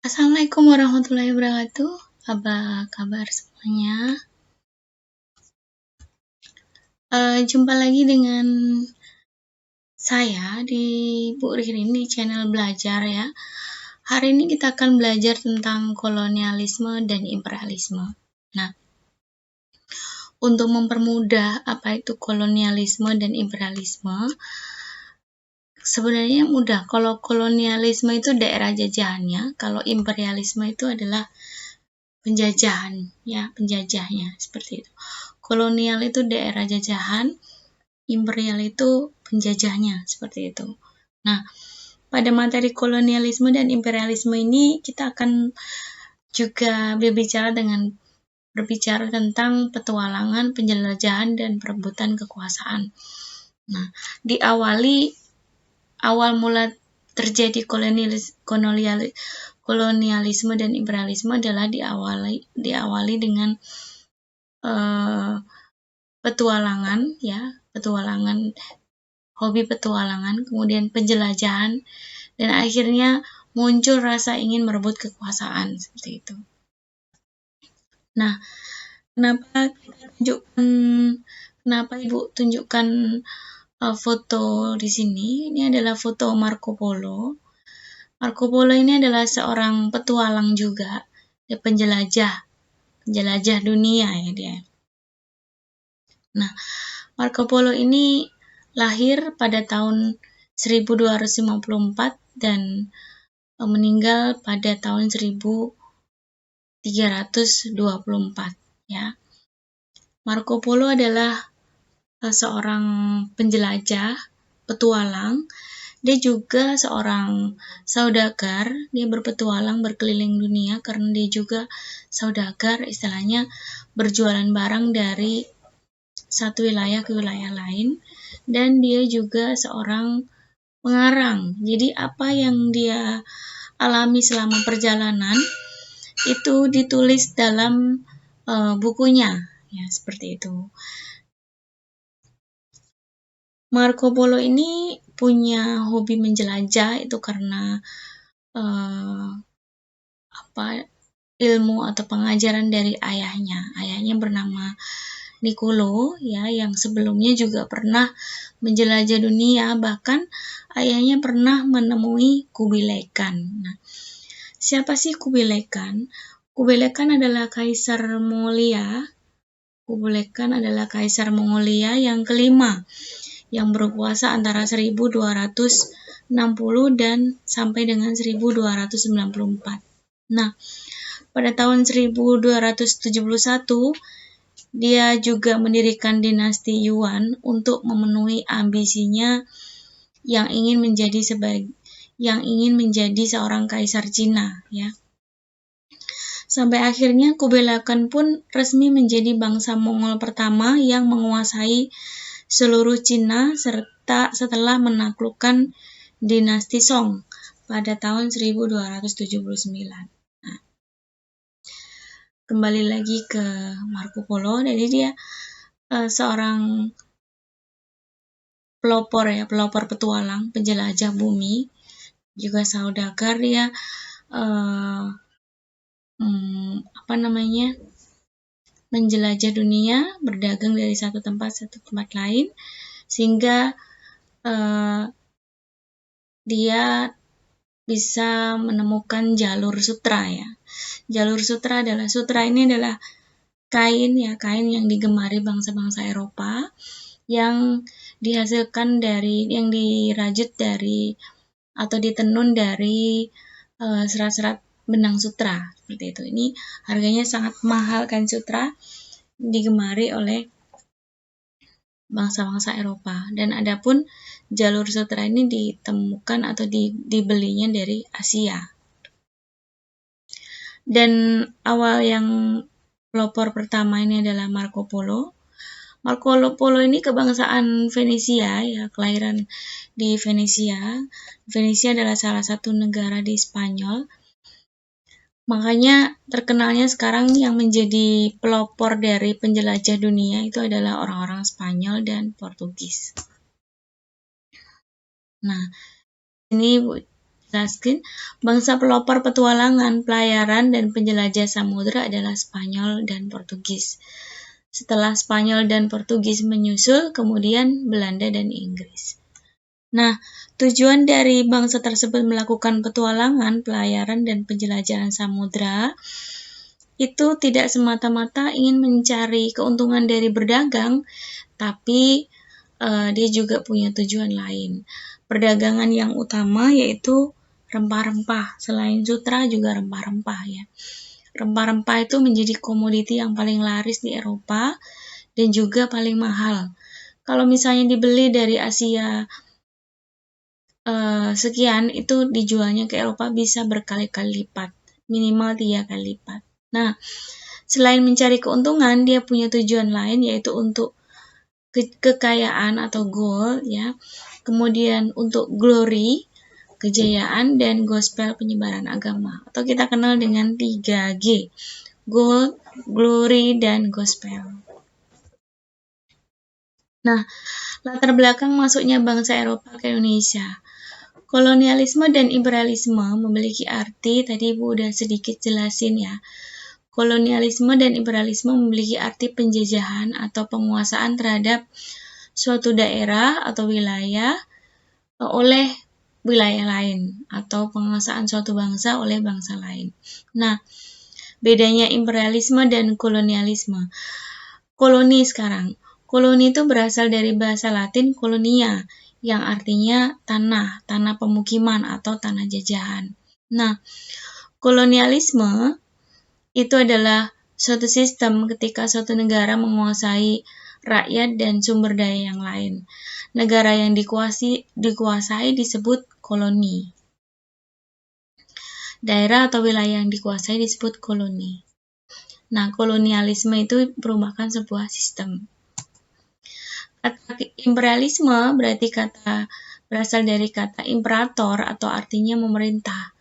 Assalamualaikum warahmatullahi wabarakatuh. Apa kabar semuanya? Jumpa lagi dengan saya di Bu Ririn di channel belajar ya. Hari ini kita akan belajar tentang kolonialisme dan imperialisme. Nah, untuk mempermudah apa itu kolonialisme dan imperialisme, sebenarnya mudah. Kalau kolonialisme itu daerah jajahannya, kalau imperialisme itu adalah penjajahan, ya, penjajahnya, seperti itu. Kolonial itu daerah jajahan, imperial itu penjajahnya, seperti itu. Nah, pada materi kolonialisme dan imperialisme ini kita akan juga berbicara tentang petualangan, penjelajahan, dan perebutan kekuasaan. Nah, awal mula terjadi kolonialisme dan imperialisme adalah diawali dengan petualangan, hobi petualangan, kemudian penjelajahan, dan akhirnya muncul rasa ingin merebut kekuasaan, seperti itu. Nah, kenapa Ibu tunjukkan foto di sini? Ini adalah foto Marco Polo. Marco Polo ini adalah seorang petualang juga, dia penjelajah dunia ya dia. Nah, Marco Polo ini lahir pada tahun 1254 dan meninggal pada tahun 1324 ya. Marco Polo adalah seorang penjelajah, petualang. Dia juga seorang saudagar, dia berpetualang berkeliling dunia karena dia juga saudagar, istilahnya berjualan barang dari satu wilayah ke wilayah lain, dan dia juga seorang pengarang. Jadi apa yang dia alami selama perjalanan itu ditulis dalam bukunya, ya seperti itu. Marco Polo ini punya hobi menjelajah itu karena ilmu atau pengajaran dari ayahnya. Ayahnya bernama Niccolo ya, yang sebelumnya juga pernah menjelajah dunia, bahkan ayahnya pernah menemui Kubilai Khan. Nah, siapa sih Kubilai Khan? Kubilai Khan adalah kaisar Mongolia. Kubilai Khan adalah kaisar Mongolia yang kelima, yang berkuasa antara 1260 dan sampai dengan 1294. Nah, pada tahun 1271 dia juga mendirikan dinasti Yuan untuk memenuhi ambisinya yang ingin menjadi seorang kaisar Cina ya. Sampai akhirnya Kubilai Khan pun resmi menjadi bangsa Mongol pertama yang menguasai seluruh Cina setelah menaklukkan dinasti Song pada tahun 1279. Nah, kembali lagi ke Marco Polo, jadi dia seorang pelopor petualang, penjelajah bumi, juga saudagar. Dia menjelajah dunia, berdagang dari satu tempat lain, sehingga dia bisa menemukan jalur sutra ya. Jalur sutra ini adalah kain yang digemari bangsa-bangsa Eropa, yang dirajut dari atau ditenun dari serat-serat benang sutra, seperti itu. Ini harganya sangat mahal, kain sutra digemari oleh bangsa-bangsa Eropa. Dan adapun jalur sutra ini ditemukan atau dibelinya dari Asia. Dan awal yang pelopor pertama ini adalah Marco Polo. Marco Polo ini kebangsaan Venesia ya, kelahiran di Venesia. Venesia adalah salah satu negara di Spanyol. Makanya terkenalnya sekarang yang menjadi pelopor dari penjelajah dunia itu adalah orang-orang Spanyol dan Portugis. Nah, ini jelaskan, bangsa pelopor petualangan, pelayaran, dan penjelajah samudra adalah Spanyol dan Portugis. Setelah Spanyol dan Portugis menyusul, kemudian Belanda dan Inggris. Nah, tujuan dari bangsa tersebut melakukan petualangan, pelayaran, dan penjelajahan samudra itu tidak semata-mata ingin mencari keuntungan dari berdagang, tapi dia juga punya tujuan lain. Perdagangan yang utama yaitu rempah-rempah. Selain sutra juga rempah-rempah ya. Rempah-rempah itu menjadi komoditi yang paling laris di Eropa dan juga paling mahal. Kalau misalnya dibeli dari Asia sekian, itu dijualnya ke Eropa bisa berkali-kali lipat, minimal 3 kali lipat. Nah, selain mencari keuntungan, dia punya tujuan lain yaitu untuk kekayaan atau gold ya. Kemudian untuk glory, kejayaan, dan gospel, penyebaran agama, atau kita kenal dengan 3G, gold, glory, dan gospel. Nah, latar belakang masuknya bangsa Eropa ke Indonesia. Kolonialisme dan imperialisme memiliki arti, tadi Ibu udah sedikit jelasin ya. Kolonialisme dan imperialisme memiliki arti penjajahan atau penguasaan terhadap suatu daerah atau wilayah oleh wilayah lain, atau penguasaan suatu bangsa oleh bangsa lain. Nah, bedanya imperialisme dan kolonialisme. Koloni sekarang. Koloni itu berasal dari bahasa Latin kolonia, yang artinya tanah pemukiman atau tanah jajahan. Nah, kolonialisme itu adalah suatu sistem ketika suatu negara menguasai rakyat dan sumber daya yang lain. Negara yang dikuasai disebut koloni. Daerah atau wilayah yang dikuasai disebut koloni. Nah, kolonialisme itu merupakan sebuah sistem. Kata imperialisme berarti berasal dari kata imperator atau artinya memerintah.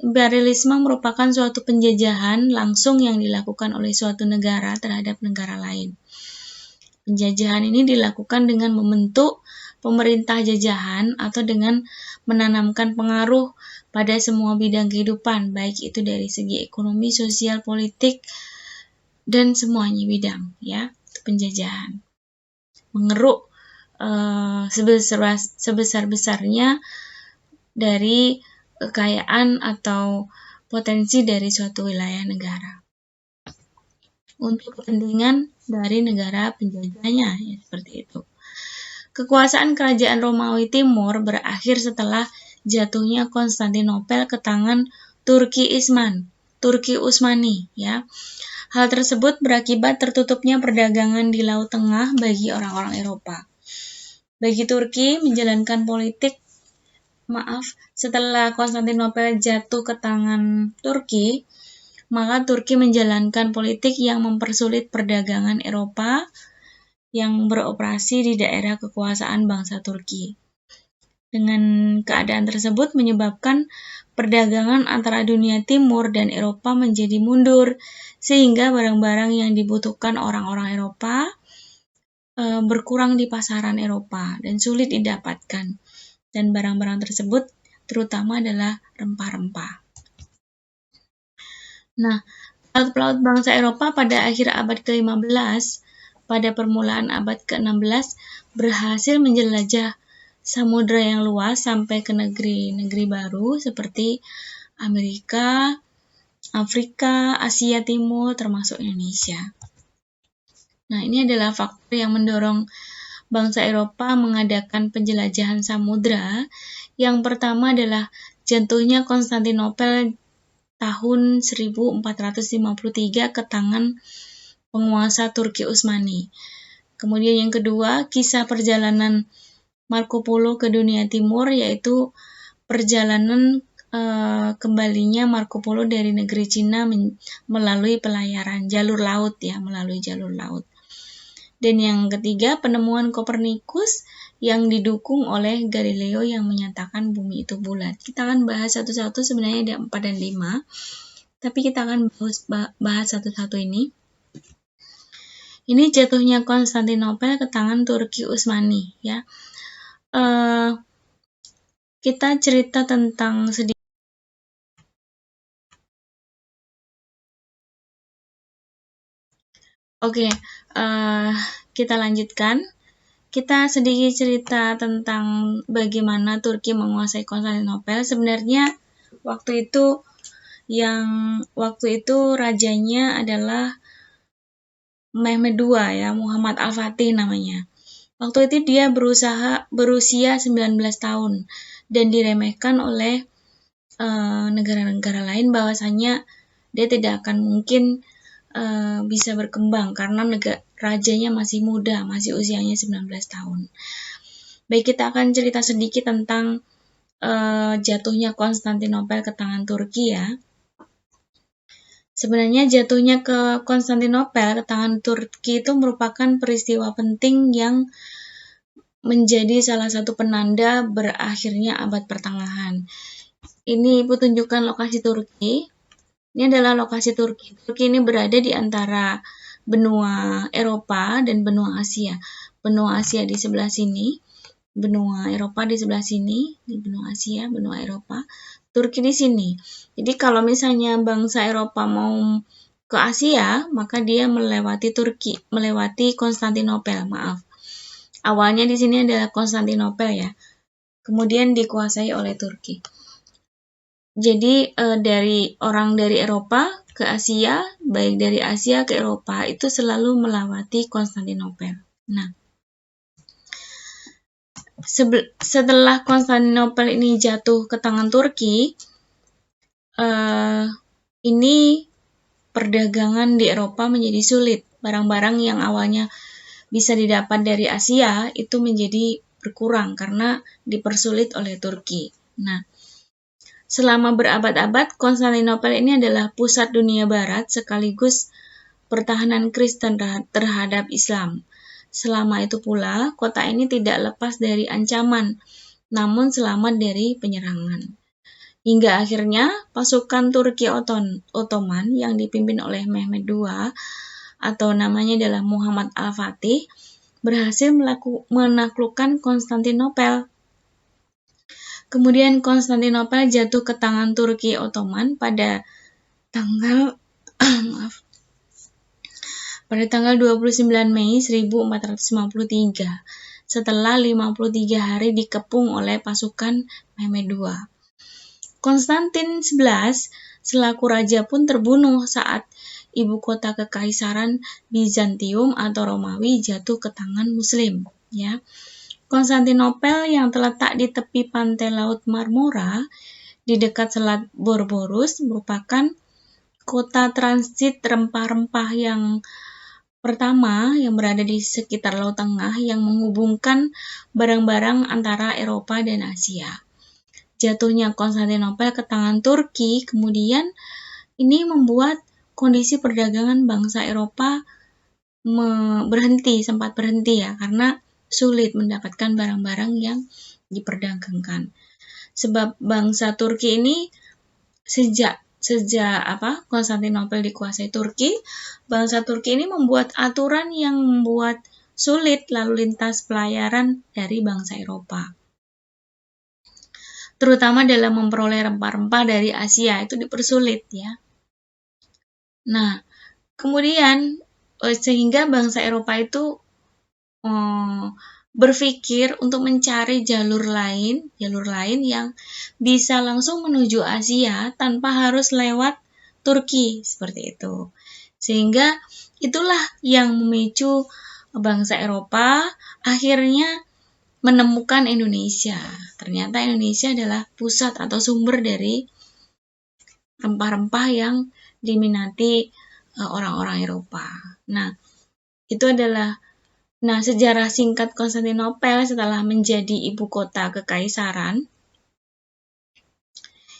Imperialisme merupakan suatu penjajahan langsung yang dilakukan oleh suatu negara terhadap negara lain. Penjajahan ini dilakukan dengan membentuk pemerintah jajahan atau dengan menanamkan pengaruh pada semua bidang kehidupan, baik itu dari segi ekonomi, sosial, politik, dan semuanya bidang, ya, penjajahan. Mengeruk sebesar-besarnya dari kekayaan atau potensi dari suatu wilayah negara untuk kepentingan dari negara penjajahnya, ya, seperti itu. Kekuasaan kerajaan Romawi Timur berakhir setelah jatuhnya Konstantinopel ke tangan Turki Utsmani, ya. Hal tersebut berakibat tertutupnya perdagangan di Laut Tengah bagi orang-orang Eropa. Bagi Turki menjalankan politik setelah Konstantinopel jatuh ke tangan Turki, maka Turki menjalankan politik yang mempersulit perdagangan Eropa yang beroperasi di daerah kekuasaan bangsa Turki. Dengan keadaan tersebut menyebabkan perdagangan antara dunia timur dan Eropa menjadi mundur, sehingga barang-barang yang dibutuhkan orang-orang Eropa berkurang di pasaran Eropa dan sulit didapatkan. Dan barang-barang tersebut terutama adalah rempah-rempah. Nah, pelaut-pelaut bangsa Eropa pada akhir abad ke-15, pada permulaan abad ke-16, berhasil menjelajah samudra yang luas sampai ke negeri-negeri baru seperti Amerika, Afrika, Asia Timur, termasuk Indonesia. Nah, ini adalah faktor yang mendorong bangsa Eropa mengadakan penjelajahan samudra. Yang pertama adalah jatuhnya Konstantinopel tahun 1453 ke tangan penguasa Turki Utsmani. Kemudian yang kedua, kisah perjalanan Marco Polo ke dunia timur, yaitu perjalanan kembalinya Marco Polo dari negeri Cina melalui pelayaran jalur laut, ya, melalui jalur laut. Dan yang ketiga, penemuan Kopernikus yang didukung oleh Galileo yang menyatakan bumi itu bulat. Kita akan bahas satu-satu, sebenarnya ada 4 dan 5, tapi kita akan bahas satu-satu ini. Ini jatuhnya Konstantinopel ke tangan Turki Utsmani, ya. kita cerita tentang sedikit. Oke, kita lanjutkan. Kita sedikit cerita tentang bagaimana Turki menguasai Konstantinopel. Sebenarnya waktu itu rajanya adalah Mehmed II ya, Muhammad Al-Fatih namanya. Waktu itu dia berusia 19 tahun dan diremehkan oleh negara-negara lain bahwasanya dia tidak akan mungkin bisa berkembang karena rajanya masih muda, masih usianya 19 tahun. Baik, kita akan cerita sedikit tentang jatuhnya Konstantinopel ke tangan Turki ya. Sebenarnya jatuhnya ke Konstantinopel ke tangan Turki itu merupakan peristiwa penting yang menjadi salah satu penanda berakhirnya abad pertengahan. Ini Ibu tunjukkan lokasi Turki. Ini adalah lokasi Turki. Turki ini berada di antara benua Eropa dan benua Asia. Benua Asia di sebelah sini, benua Eropa di sebelah sini, di benua Asia, benua Eropa. Turki di sini. Jadi kalau misalnya bangsa Eropa mau ke Asia, maka dia melewati Turki, melewati Konstantinopel, maaf. Awalnya di sini adalah Konstantinopel ya. Kemudian dikuasai oleh Turki. Jadi dari Eropa ke Asia, baik dari Asia ke Eropa itu selalu melewati Konstantinopel. Nah, setelah Konstantinopel ini jatuh ke tangan Turki, ini perdagangan di Eropa menjadi sulit. Barang-barang yang awalnya bisa didapat dari Asia itu menjadi berkurang karena dipersulit oleh Turki. Nah, selama berabad-abad, Konstantinopel ini adalah pusat dunia barat sekaligus pertahanan Kristen terhadap Islam. Selama itu pula, kota ini tidak lepas dari ancaman, namun selamat dari penyerangan. Hingga akhirnya pasukan Turki Ottoman yang dipimpin oleh Mehmed II atau namanya adalah Muhammad Al-Fatih berhasil menaklukkan Konstantinopel. Kemudian Konstantinopel jatuh ke tangan Turki Ottoman pada tanggal 29 Mei 1453 setelah 53 hari dikepung oleh pasukan Mehmed II. Konstantin XI selaku raja pun terbunuh saat ibu kota kekaisaran Bizantium atau Romawi jatuh ke tangan Muslim. Ya, Konstantinopel yang terletak di tepi pantai Laut Marmora di dekat Selat Bosporus merupakan kota transit rempah-rempah yang pertama yang berada di sekitar Laut Tengah yang menghubungkan barang-barang antara Eropa dan Asia. Jatuhnya Konstantinopel ke tangan Turki kemudian ini membuat kondisi perdagangan bangsa Eropa sempat berhenti ya, karena sulit mendapatkan barang-barang yang diperdagangkan. Sebab bangsa Turki ini sejak Konstantinopel dikuasai Turki, bangsa Turki ini membuat aturan yang membuat sulit lalu lintas pelayaran dari bangsa Eropa. Terutama dalam memperoleh rempah-rempah dari Asia itu dipersulit ya. Nah, kemudian sehingga bangsa Eropa itu berpikir untuk mencari jalur lain yang bisa langsung menuju Asia tanpa harus lewat Turki seperti itu. Sehingga itulah yang memicu bangsa Eropa akhirnya menemukan Indonesia. Ternyata Indonesia adalah pusat atau sumber dari rempah-rempah yang diminati orang-orang Eropa. Nah, itu adalah sejarah singkat Konstantinopel setelah menjadi ibu kota kekaisaran.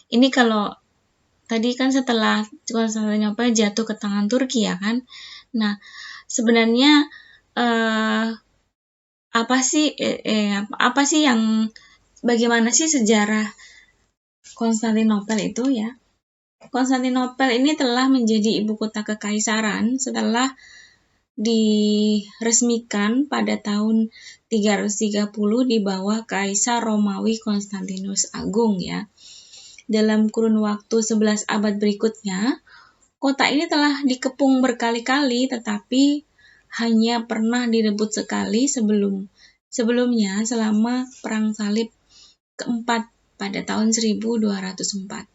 Ini kalau tadi kan setelah Konstantinopel jatuh ke tangan Turki ya kan. Nah, sebenarnya bagaimana sih sejarah Konstantinopel itu ya? Konstantinopel ini telah menjadi ibu kota kekaisaran setelah diresmikan pada tahun 330 di bawah Kaisar Romawi Konstantinus Agung ya. Dalam kurun waktu 11 abad berikutnya, kota ini telah dikepung berkali-kali tetapi hanya pernah direbut sekali sebelumnya selama Perang Salib keempat pada tahun 1204.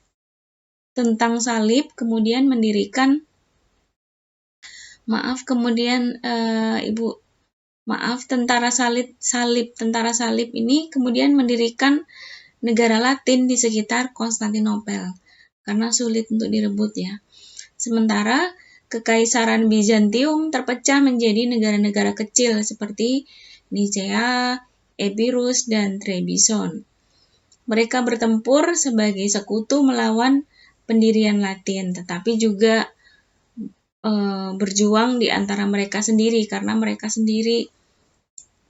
Tentang salib kemudian mendirikan tentara salib ini kemudian mendirikan negara Latin di sekitar Konstantinopel karena sulit untuk direbut ya. Sementara Kekaisaran Bizantium terpecah menjadi negara-negara kecil seperti Nicea, Epirus, dan Trebizond. Mereka bertempur sebagai sekutu melawan pendirian Latin, tetapi juga berjuang di antara mereka sendiri karena mereka sendiri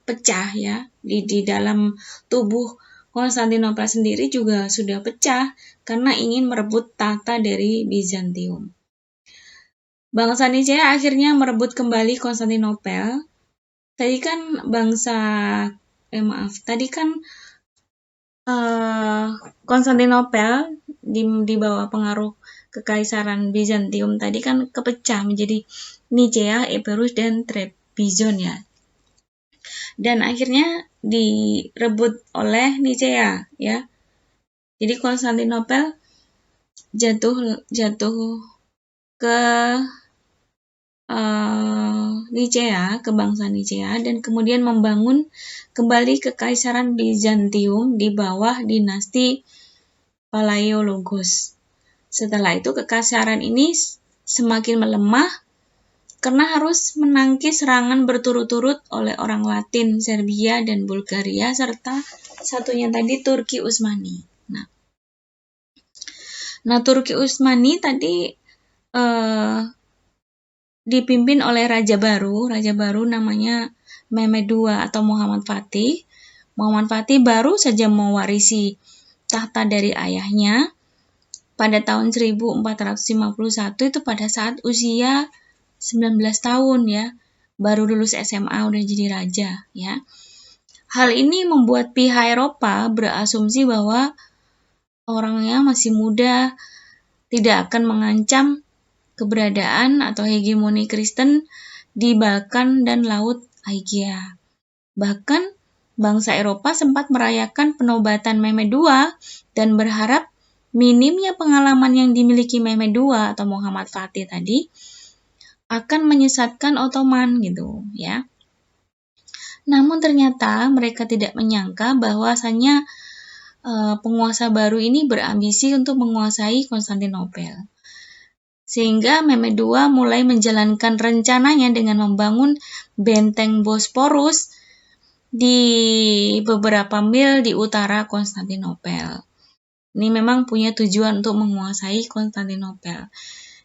pecah ya. Di dalam tubuh Konstantinopel sendiri juga sudah pecah karena ingin merebut tahta dari Bizantium. Bangsa Nicea akhirnya merebut kembali Konstantinopel. Tadi kan Konstantinopel di bawah pengaruh Kekaisaran Bizantium tadi kan kepecah menjadi Nicea, Epirus, dan Trebizond ya. Dan akhirnya direbut oleh Nicea ya. Jadi Konstantinopel jatuh ke Nicea, ke bangsa Nicea, dan kemudian membangun kembali Kekaisaran Bizantium di bawah dinasti Palaiologos. Setelah itu kekaisaran ini semakin melemah karena harus menangkis serangan berturut-turut oleh orang Latin, Serbia, dan Bulgaria, serta satunya tadi Turki Utsmani. Nah Turki Utsmani tadi dipimpin oleh raja baru namanya Mehmed II atau Muhammad Fatih. Muhammad Fatih baru saja mewarisi tahta dari ayahnya pada tahun 1451 itu pada saat usia 19 tahun ya. Baru lulus SMA udah jadi raja ya. Hal ini membuat pihak Eropa berasumsi bahwa orangnya masih muda, tidak akan mengancam keberadaan atau hegemoni Kristen di Balkan dan Laut Aegea. Bahkan bangsa Eropa sempat merayakan penobatan Mehmed II dan berharap minimnya pengalaman yang dimiliki Mehmed II atau Muhammad Fatih tadi akan menyesatkan Ottoman gitu ya. Namun ternyata mereka tidak menyangka bahwasanya penguasa baru ini berambisi untuk menguasai Konstantinopel. Sehingga Mehmed II mulai menjalankan rencananya dengan membangun benteng Bosporus di beberapa mil di utara Konstantinopel. Ini memang punya tujuan untuk menguasai Konstantinopel.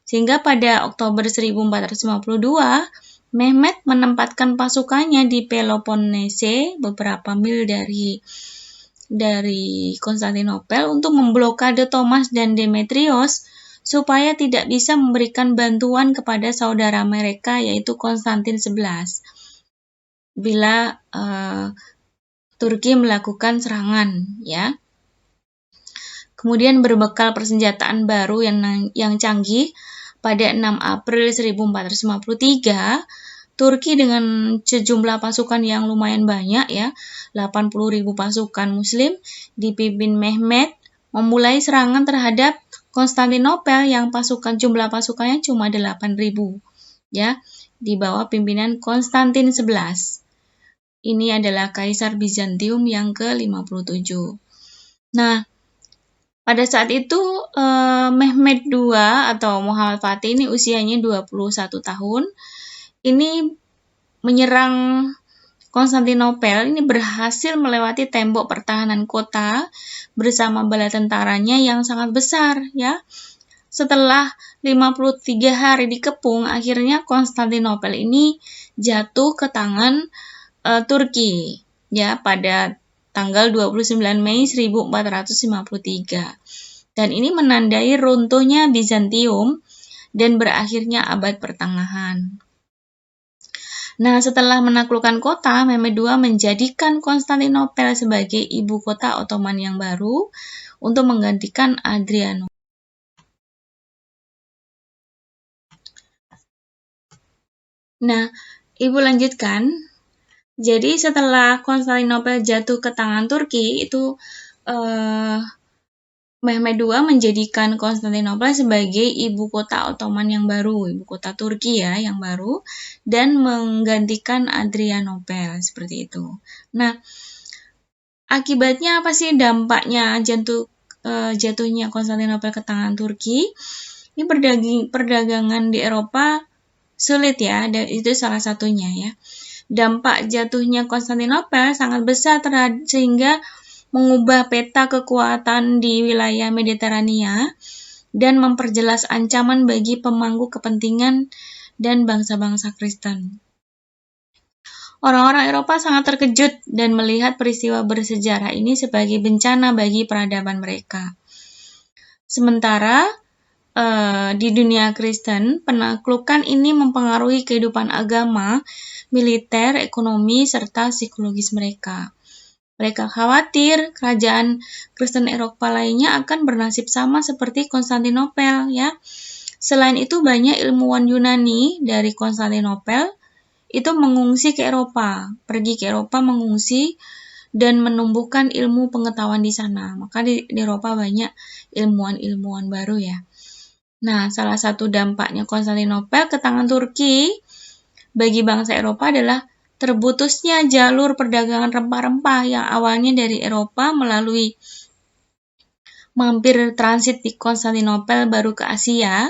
Sehingga pada Oktober 1452, Mehmed menempatkan pasukannya di Peloponnese, beberapa mil dari Konstantinopel, untuk memblokade Thomas dan Demetrios supaya tidak bisa memberikan bantuan kepada saudara mereka yaitu Konstantin XI bila Turki melakukan serangan ya. Kemudian berbekal persenjataan baru yang canggih pada 6 April 1453 Turki dengan sejumlah pasukan yang lumayan banyak ya, 80.000 pasukan muslim dipimpin Mehmed memulai serangan terhadap Konstantinopel yang jumlah pasukannya cuma 8.000 ya, di bawah pimpinan Konstantin XI. Ini adalah Kaisar Bizantium yang ke-57. Nah, pada saat itu Mehmed II atau Muhammad Fatih ini usianya 21 tahun. Ini menyerang Konstantinopel, ini berhasil melewati tembok pertahanan kota bersama bala tentaranya yang sangat besar ya. Setelah 53 hari dikepung, akhirnya Konstantinopel ini jatuh ke tangan Turki ya pada tanggal 29 Mei 1453. Dan ini menandai runtuhnya Bizantium dan berakhirnya abad pertengahan. Nah, setelah menaklukkan kota, Mehmed II menjadikan Konstantinopel sebagai ibu kota Ottoman yang baru untuk menggantikan Adrianople. Nah, Ibu lanjutkan. Jadi setelah Konstantinopel jatuh ke tangan Turki, itu Mehmed II menjadikan Konstantinopel sebagai ibu kota Ottoman yang baru, ibu kota Turki ya, yang baru, dan menggantikan Adrianople, seperti itu. Nah, akibatnya apa sih dampaknya jatuhnya Konstantinopel ke tangan Turki? Ini perdagangan di Eropa sulit ya, dan itu salah satunya ya. Dampak jatuhnya Konstantinopel sangat besar sehingga mengubah peta kekuatan di wilayah Mediterania dan memperjelas ancaman bagi pemangku kepentingan dan bangsa-bangsa Kristen. Orang-orang Eropa sangat terkejut dan melihat peristiwa bersejarah ini sebagai bencana bagi peradaban mereka. Sementara di dunia Kristen, penaklukan ini mempengaruhi kehidupan agama, militer, ekonomi, serta psikologis mereka. Mereka khawatir kerajaan Kristen Eropa lainnya akan bernasib sama seperti Konstantinopel ya. Selain itu banyak ilmuwan Yunani dari Konstantinopel itu mengungsi ke Eropa, pergi ke Eropa mengungsi dan menumbuhkan ilmu pengetahuan di sana. Maka di Eropa banyak ilmuwan-ilmuwan baru ya. Nah, salah satu dampaknya Konstantinopel ke tangan Turki bagi bangsa Eropa adalah terputusnya jalur perdagangan rempah-rempah yang awalnya dari Eropa melalui mampir transit di Konstantinopel baru ke Asia,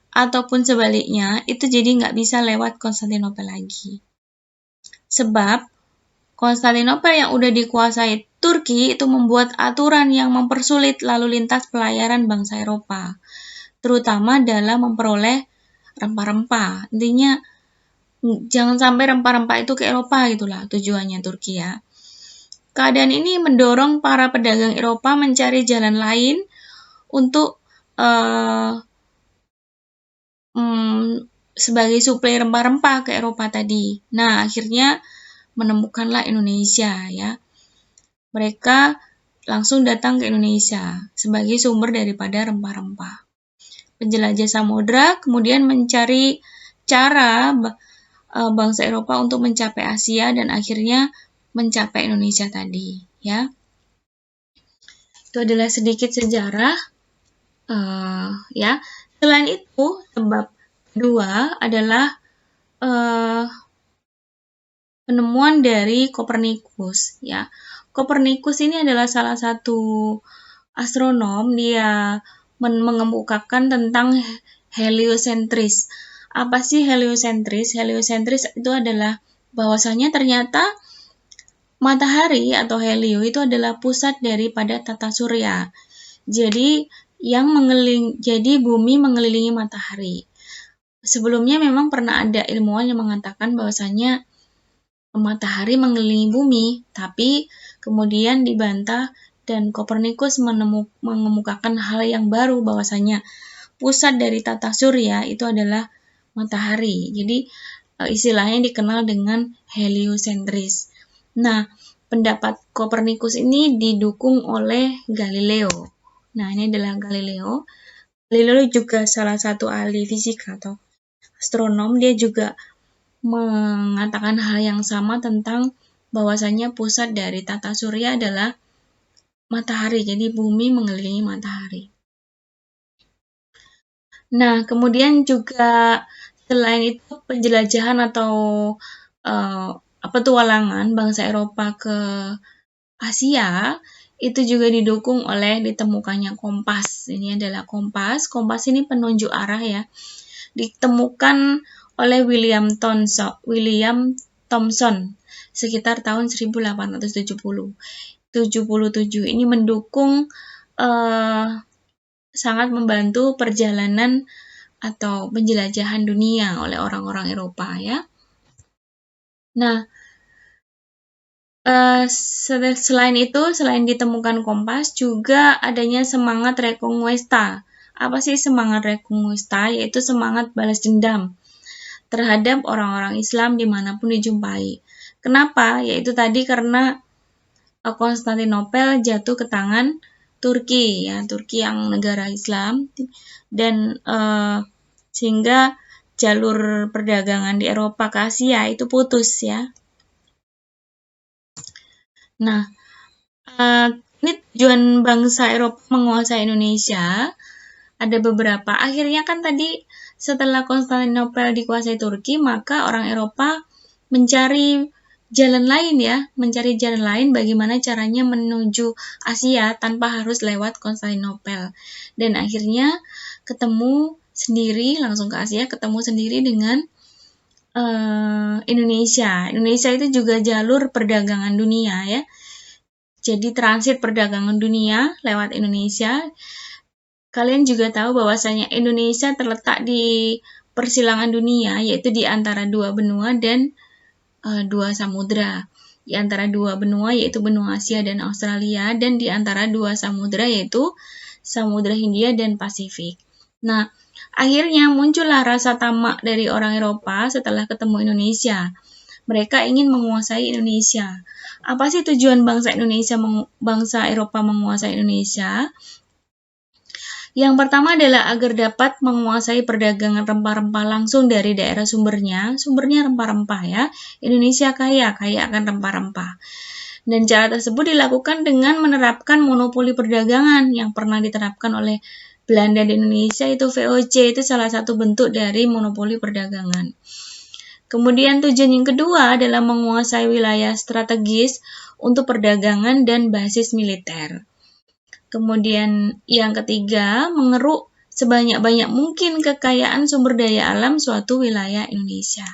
ataupun sebaliknya, itu jadi nggak bisa lewat Konstantinopel lagi. Sebab Konstantinopel yang udah dikuasai Turki itu membuat aturan yang mempersulit lalu lintas pelayaran bangsa Eropa, terutama dalam memperoleh rempah-rempah. Intinya, jangan sampai rempah-rempah itu ke Eropa gitulah tujuannya Turki ya. Keadaan ini mendorong para pedagang Eropa mencari jalan lain untuk sebagai suplai rempah-rempah ke Eropa tadi. Nah, akhirnya menemukanlah Indonesia ya. Mereka langsung datang ke Indonesia sebagai sumber daripada rempah-rempah. Penjelajah samudra kemudian mencari cara bangsa Eropa untuk mencapai Asia dan akhirnya mencapai Indonesia tadi ya. Itu adalah sedikit sejarah ya. Selain itu, sebab kedua adalah penemuan dari Kopernikus ya. Kopernikus ini adalah salah satu astronom, dia mengemukakan tentang heliosentris. Apa sih heliosentris? Heliosentris itu adalah bahwasanya ternyata matahari atau helio itu adalah pusat daripada tata surya. Jadi bumi mengelilingi matahari. Sebelumnya memang pernah ada ilmuwan yang mengatakan bahwasanya matahari mengelilingi bumi, tapi kemudian dibantah dan Kopernikus mengemukakan hal yang baru bahwasanya pusat dari tata surya itu adalah matahari. Jadi istilahnya dikenal dengan heliosentris. Nah, pendapat Kopernikus ini didukung oleh Galileo. Nah, ini adalah Galileo. Galileo juga salah satu ahli fisika atau astronom. Dia juga mengatakan hal yang sama tentang bahwasanya pusat dari tata surya adalah matahari. Jadi bumi mengelilingi matahari. Nah, kemudian juga selain itu penjelajahan atau petualangan bangsa Eropa ke Asia itu juga didukung oleh ditemukannya kompas. Ini adalah kompas. Kompas ini penunjuk arah ya. Ditemukan oleh William Thomson sekitar tahun 1877. Ini mendukung sangat membantu perjalanan atau penjelajahan dunia oleh orang-orang Eropa ya. Nah, selain itu, selain ditemukan kompas, juga adanya semangat reconquista. Apa sih semangat reconquista? Yaitu semangat balas dendam. terhadap orang-orang Islam dimanapun dijumpai. Kenapa? Yaitu tadi karena Konstantinopel jatuh ke tangan Turki, ya, Turki yang negara Islam, dan sehingga jalur perdagangan di Eropa ke Asia itu putus, ya. Nah, ini tujuan bangsa Eropa menguasai Indonesia. Ada beberapa. Akhirnya kan tadi setelah Konstantinopel dikuasai Turki, maka orang Eropa mencari jalan lain, ya, mencari jalan lain bagaimana caranya menuju Asia tanpa harus lewat Konstantinopel. Dan akhirnya ketemu sendiri, langsung ke Asia, ketemu sendiri dengan Indonesia. Indonesia itu juga jalur perdagangan dunia, ya. Jadi transit perdagangan dunia lewat Indonesia. Kalian juga tahu bahwasanya Indonesia terletak di persilangan dunia, yaitu di antara dua benua dan dua samudra. Di antara dua benua, yaitu benua Asia dan Australia, dan di antara dua samudra, yaitu Samudra Hindia dan Pasifik. Nah, akhirnya muncullah rasa tamak dari orang Eropa setelah ketemu Indonesia. Mereka ingin menguasai Indonesia. Apa sih tujuan bangsa Eropa menguasai Indonesia? Yang pertama adalah agar dapat menguasai perdagangan rempah-rempah langsung dari daerah sumbernya. Sumbernya rempah-rempah, ya. Indonesia kaya akan rempah-rempah. Dan cara tersebut dilakukan dengan menerapkan monopoli perdagangan yang pernah diterapkan oleh Belanda di Indonesia, itu VOC, itu salah satu bentuk dari monopoli perdagangan. Kemudian tujuan yang kedua adalah menguasai wilayah strategis untuk perdagangan dan basis militer. Kemudian yang ketiga, mengeruk sebanyak-banyak mungkin kekayaan sumber daya alam suatu wilayah Indonesia.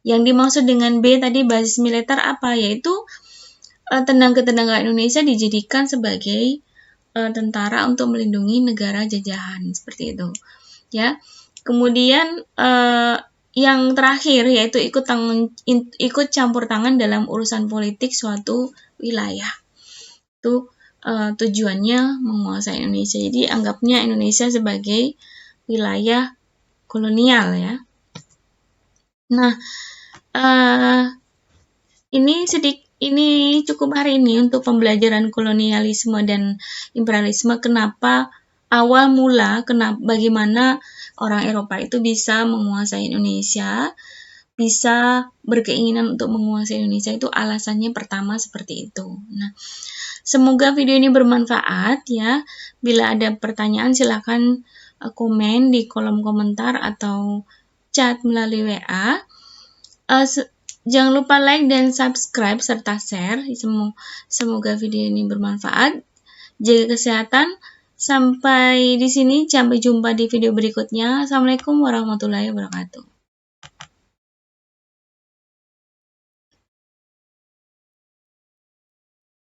Yang dimaksud dengan B tadi basis militer apa? Yaitu tenaga-tenaga Indonesia dijadikan sebagai tentara untuk melindungi negara jajahan, seperti itu. Ya. Kemudian yang terakhir yaitu ikut campur tangan dalam urusan politik suatu wilayah. Itu tujuannya menguasai Indonesia. Jadi anggapnya Indonesia sebagai wilayah kolonial, ya. Nah, ini cukup hari ini untuk pembelajaran kolonialisme dan imperialisme. Bagaimana orang Eropa itu bisa menguasai Indonesia, bisa berkeinginan untuk menguasai Indonesia, itu alasannya pertama seperti itu. Nah, semoga video ini bermanfaat, ya. Bila ada pertanyaan silakan komen di kolom komentar atau chat melalui WA. Jangan lupa like dan subscribe serta share. Semoga video ini bermanfaat. Jaga kesehatan. Sampai di sini, sampai jumpa di video berikutnya. Assalamualaikum warahmatullahi wabarakatuh.